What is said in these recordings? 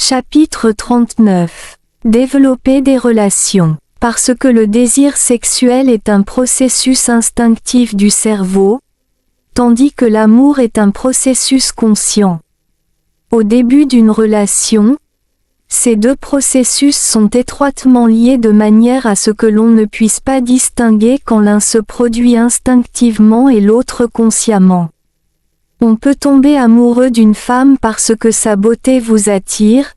Chapitre 39. Développer des relations. Parce que le désir sexuel est un processus instinctif du cerveau, tandis que l'amour est un processus conscient. Au début d'une relation, ces deux processus sont étroitement liés de manière à ce que l'on ne puisse pas distinguer quand l'un se produit instinctivement et l'autre consciemment. On peut tomber amoureux d'une femme parce que sa beauté vous attire,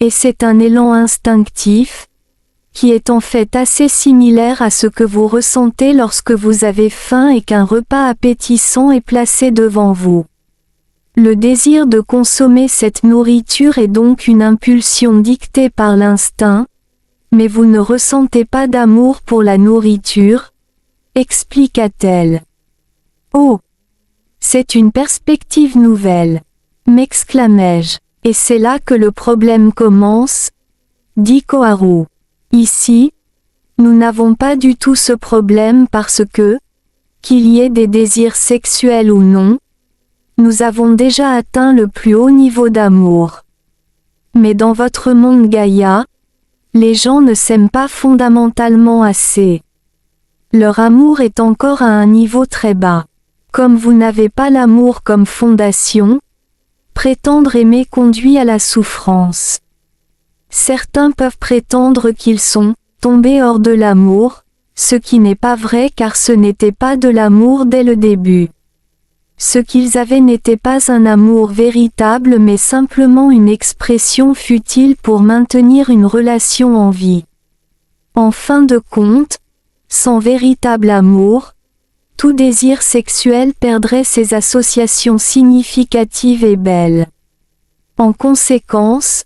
et c'est un élan instinctif, qui est en fait assez similaire à ce que vous ressentez lorsque vous avez faim et qu'un repas appétissant est placé devant vous. Le désir de consommer cette nourriture est donc une impulsion dictée par l'instinct, mais vous ne ressentez pas d'amour pour la nourriture, expliqua-t-elle. Oh! C'est une perspective nouvelle, m'exclamai-je. Et c'est là que le problème commence, dit Koharu. Ici, nous n'avons pas du tout ce problème parce que, qu'il y ait des désirs sexuels ou non, nous avons déjà atteint le plus haut niveau d'amour. Mais dans votre monde Gaïa, les gens ne s'aiment pas fondamentalement assez. Leur amour est encore à un niveau très bas. Comme vous n'avez pas l'amour comme fondation, prétendre aimer conduit à la souffrance. Certains peuvent prétendre qu'ils sont tombés hors de l'amour, ce qui n'est pas vrai car ce n'était pas de l'amour dès le début. Ce qu'ils avaient n'était pas un amour véritable mais simplement une expression futile pour maintenir une relation en vie. En fin de compte, sans véritable amour, tout désir sexuel perdrait ses associations significatives et belles. En conséquence,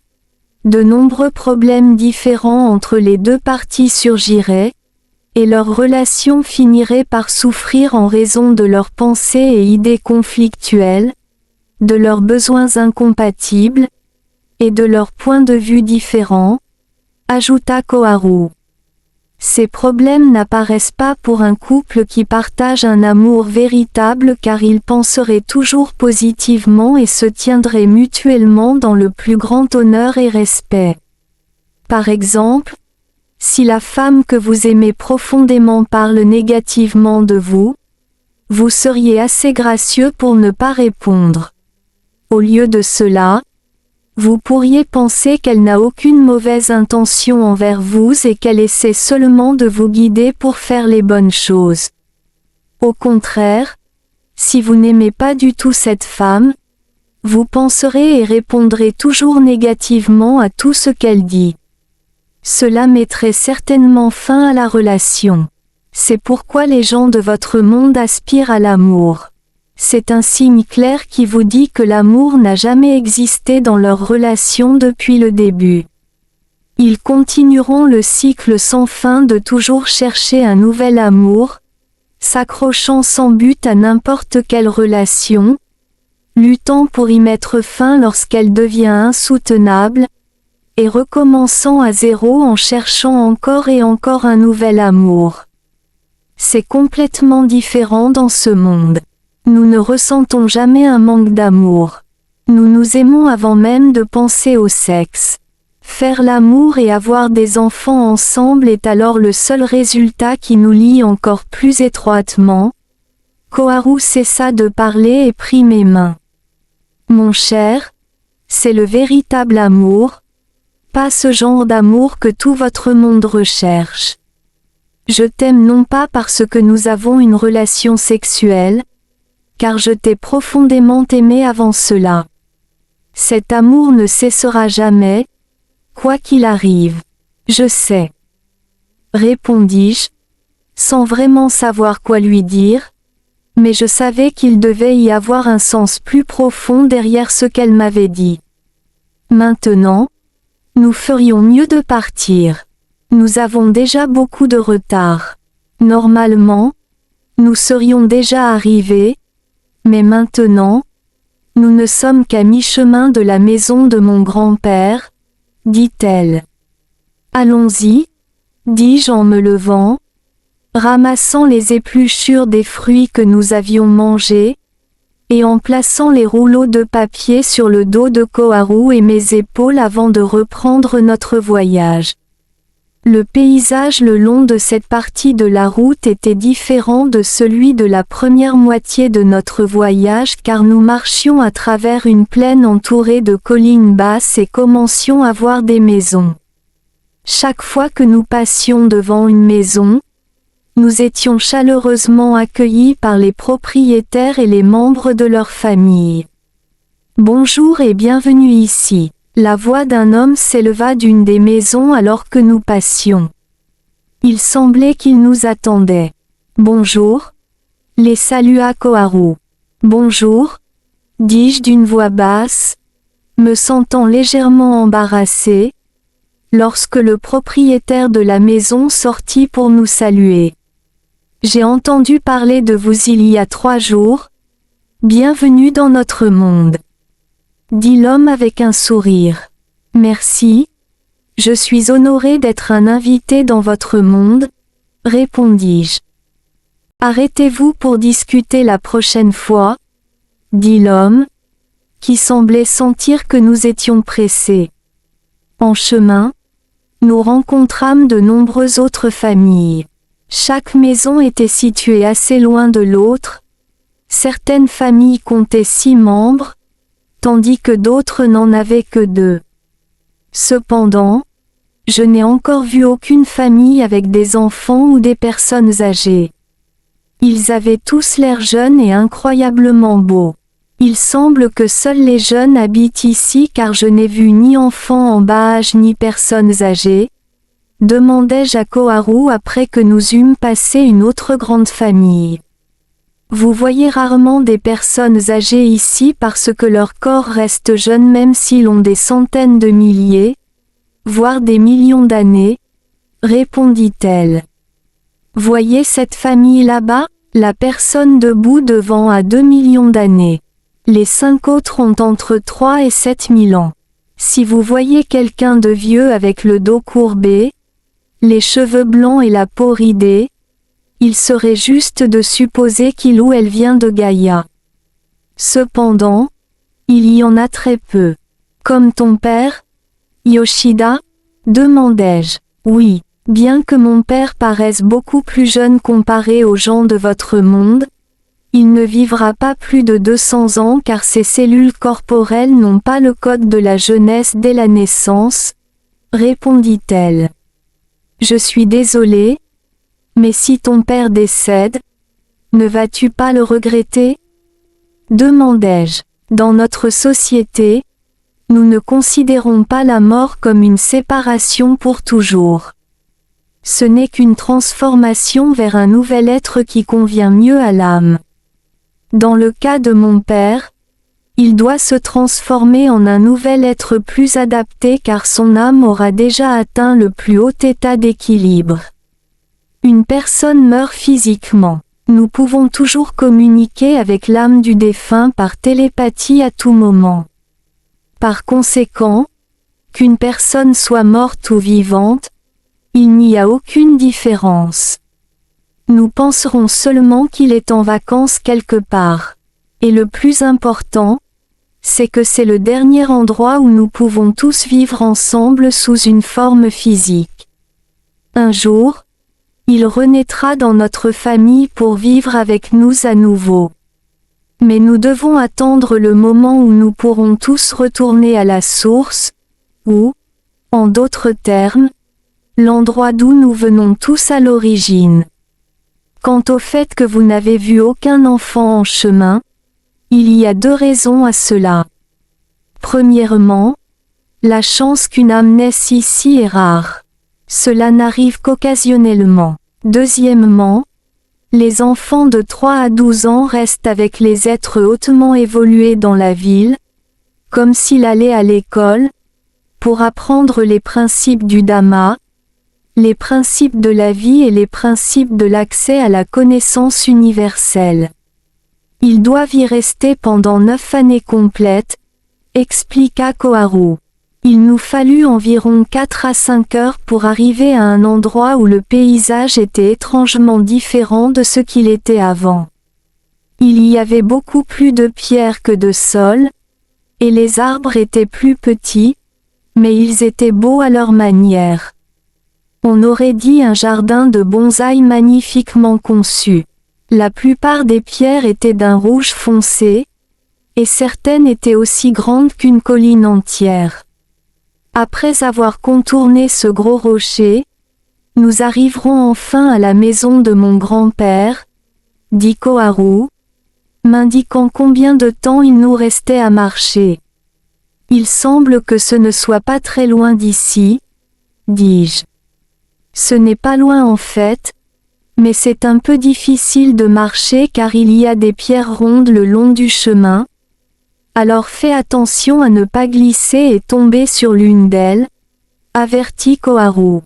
de nombreux problèmes différents entre les deux parties surgiraient, et leur relation finirait par souffrir en raison de leurs pensées et idées conflictuelles, de leurs besoins incompatibles, et de leurs points de vue différents, ajouta Koharu. Ces problèmes n'apparaissent pas pour un couple qui partage un amour véritable car ils penseraient toujours positivement et se tiendraient mutuellement dans le plus grand honneur et respect. Par exemple, si la femme que vous aimez profondément parle négativement de vous, vous seriez assez gracieux pour ne pas répondre. Au lieu de cela, vous pourriez penser qu'elle n'a aucune mauvaise intention envers vous et qu'elle essaie seulement de vous guider pour faire les bonnes choses. Au contraire, si vous n'aimez pas du tout cette femme, vous penserez et répondrez toujours négativement à tout ce qu'elle dit. Cela mettrait certainement fin à la relation. C'est pourquoi les gens de votre monde aspirent à l'amour. C'est un signe clair qui vous dit que l'amour n'a jamais existé dans leur relation depuis le début. Ils continueront le cycle sans fin de toujours chercher un nouvel amour, s'accrochant sans but à n'importe quelle relation, luttant pour y mettre fin lorsqu'elle devient insoutenable, et recommençant à zéro en cherchant encore et encore un nouvel amour. C'est complètement différent dans ce monde. Nous ne ressentons jamais un manque d'amour. Nous nous aimons avant même de penser au sexe. Faire l'amour et avoir des enfants ensemble est alors le seul résultat qui nous lie encore plus étroitement. Koharu cessa de parler et prit mes mains. Mon cher, c'est le véritable amour, pas ce genre d'amour que tout votre monde recherche. Je t'aime non pas parce que nous avons une relation sexuelle, car je t'ai profondément aimé avant cela. Cet amour ne cessera jamais, quoi qu'il arrive. Je sais. Répondis-je, sans vraiment savoir quoi lui dire, mais je savais qu'il devait y avoir un sens plus profond derrière ce qu'elle m'avait dit. Maintenant, nous ferions mieux de partir. Nous avons déjà beaucoup de retard. Normalement, nous serions déjà arrivés, mais maintenant, nous ne sommes qu'à mi-chemin de la maison de mon grand-père, dit-elle. Allons-y, dis-je en me levant, ramassant les épluchures des fruits que nous avions mangés, et en plaçant les rouleaux de papier sur le dos de Koharu et mes épaules avant de reprendre notre voyage. Le paysage le long de cette partie de la route était différent de celui de la première moitié de notre voyage car nous marchions à travers une plaine entourée de collines basses et commencions à voir des maisons. Chaque fois que nous passions devant une maison, nous étions chaleureusement accueillis par les propriétaires et les membres de leur famille. « Bonjour et bienvenue ici ». La voix d'un homme s'éleva d'une des maisons alors que nous passions. Il semblait qu'il nous attendait. « Bonjour » les salua Koharu. « Bonjour » dis-je d'une voix basse, me sentant légèrement embarrassé, lorsque le propriétaire de la maison sortit pour nous saluer. « J'ai entendu parler de vous il y a 3 jours. Bienvenue dans notre monde. » dit l'homme avec un sourire. « Merci. Je suis honoré d'être un invité dans votre monde, » répondis-je. « Arrêtez-vous pour discuter la prochaine fois, » dit l'homme, qui semblait sentir que nous étions pressés. En chemin, nous rencontrâmes de nombreuses autres familles. Chaque maison était située assez loin de l'autre. Certaines familles comptaient 6 membres, tandis que d'autres n'en avaient que 2. Cependant, je n'ai encore vu aucune famille avec des enfants ou des personnes âgées. Ils avaient tous l'air jeunes et incroyablement beaux. Il semble que seuls les jeunes habitent ici car je n'ai vu ni enfants en bas âge ni personnes âgées, demandai-je à Koharu après que nous eûmes passé une autre grande famille. Vous voyez rarement des personnes âgées ici parce que leur corps reste jeune même s'ils ont des centaines de milliers, voire des millions d'années, répondit-elle. Voyez cette famille là-bas, la personne debout devant a 2 millions d'années. Les 5 autres ont entre 3 et 7 000 ans. Si vous voyez quelqu'un de vieux avec le dos courbé, les cheveux blancs et la peau ridée, il serait juste de supposer qu'il ou elle vient de Gaïa. Cependant, il y en a très peu. Comme ton père, Yoshida, demandai-je. Oui, bien que mon père paraisse beaucoup plus jeune comparé aux gens de votre monde, il ne vivra pas plus de 200 ans car ses cellules corporelles n'ont pas le code de la jeunesse dès la naissance, répondit-elle. Je suis désolée, mais si ton père décède, ne vas-tu pas le regretter? Demandai-je. Dans notre société, nous ne considérons pas la mort comme une séparation pour toujours. Ce n'est qu'une transformation vers un nouvel être qui convient mieux à l'âme. Dans le cas de mon père, il doit se transformer en un nouvel être plus adapté car son âme aura déjà atteint le plus haut état d'équilibre. Une personne meurt physiquement. Nous pouvons toujours communiquer avec l'âme du défunt par télépathie à tout moment. Par conséquent, qu'une personne soit morte ou vivante, il n'y a aucune différence. Nous penserons seulement qu'il est en vacances quelque part. Et le plus important, c'est que c'est le dernier endroit où nous pouvons tous vivre ensemble sous une forme physique. Un jour, il renaîtra dans notre famille pour vivre avec nous à nouveau. Mais nous devons attendre le moment où nous pourrons tous retourner à la source, ou, en d'autres termes, l'endroit d'où nous venons tous à l'origine. Quant au fait que vous n'avez vu aucun enfant en chemin, il y a 2 raisons à cela. Premièrement, la chance qu'une âme naisse ici est rare. Cela n'arrive qu'occasionnellement. Deuxièmement, les enfants de 3 à 12 ans restent avec les êtres hautement évolués dans la ville, comme s'ils allaient à l'école, pour apprendre les principes du Dhamma, les principes de la vie et les principes de l'accès à la connaissance universelle. Ils doivent y rester pendant 9 années complètes, expliqua Koharu. Il nous fallut environ 4 à 5 heures pour arriver à un endroit où le paysage était étrangement différent de ce qu'il était avant. Il y avait beaucoup plus de pierres que de sol, et les arbres étaient plus petits, mais ils étaient beaux à leur manière. On aurait dit un jardin de bonsaï magnifiquement conçu. La plupart des pierres étaient d'un rouge foncé, et certaines étaient aussi grandes qu'une colline entière. Après avoir contourné ce gros rocher, nous arriverons enfin à la maison de mon grand-père, dit Koharu, m'indiquant combien de temps il nous restait à marcher. Il semble que ce ne soit pas très loin d'ici, dis-je. Ce n'est pas loin en fait, mais c'est un peu difficile de marcher car il y a des pierres rondes le long du chemin. Alors fais attention à ne pas glisser et tomber sur l'une d'elles, avertit Koharu.